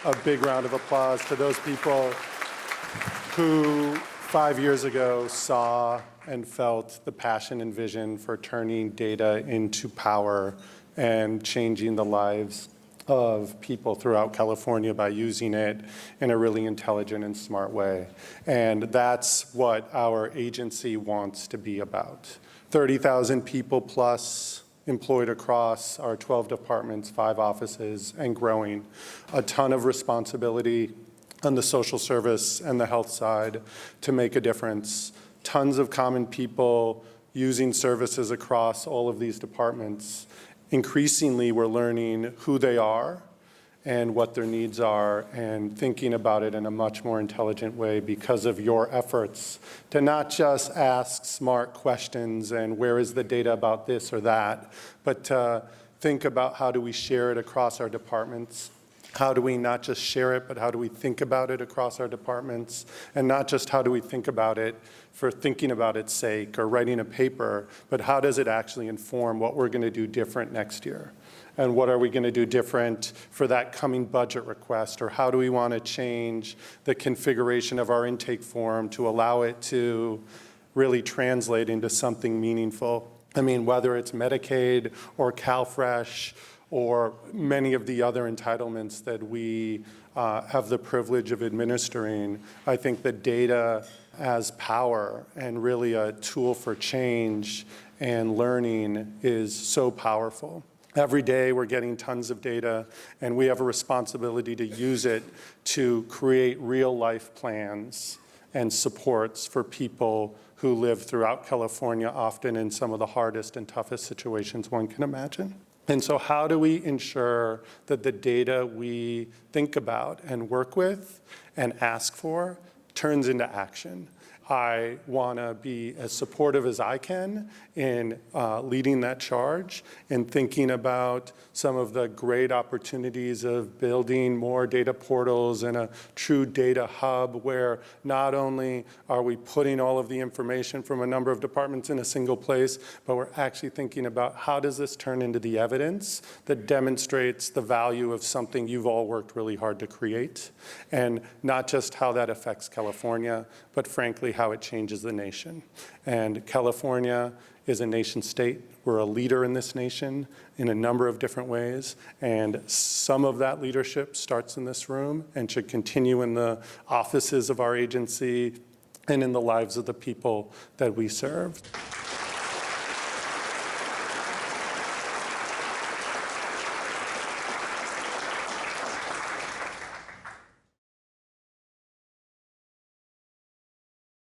a big round of applause to those people who 5 years ago saw and felt the passion and vision for turning data into power and changing the lives of people throughout California by using it in a really intelligent and smart way. And that's what our agency wants to be about. 30,000 people plus employed across our 12 departments, 5 offices, and growing. A ton of responsibility on the social service and the health side to make a difference. Tons of common people using services across all of these departments. Increasingly, we're learning who they are and what their needs are and thinking about it in a much more intelligent way because of your efforts to not just ask smart questions and where is the data about this or that, but to think about how do we share it across our departments. How do we not just share it, but how do we think about it across our departments? And not just how do we think about it for thinking about its sake or writing a paper, but how does it actually inform what we're going to do different next year? And what are we going to do different for that coming budget request? Or how do we want to change the configuration of our intake form to allow it to really translate into something meaningful? I mean, whether it's Medicaid or CalFresh or many of the other entitlements that we have the privilege of administering, I think the data as power and really a tool for change and learning is so powerful. Every day we're getting tons of data, and we have a responsibility to use it to create real life plans and supports for people who live throughout California, often in some of the hardest and toughest situations one can imagine. And so how do we ensure that the data we think about and work with and ask for turns into action? I want to be as supportive as I can in leading that charge and thinking about some of the great opportunities of building more data portals and a true data hub where not only are we putting all of the information from a number of departments in a single place, but we're actually thinking about how does this turn into the evidence that demonstrates the value of something you've all worked really hard to create, and not just how that affects California, but frankly how it changes the nation. And California is a nation state. We're a leader in this nation in a number of different ways, and some of that leadership starts in this room and should continue in the offices of our agency and in the lives of the people that we serve.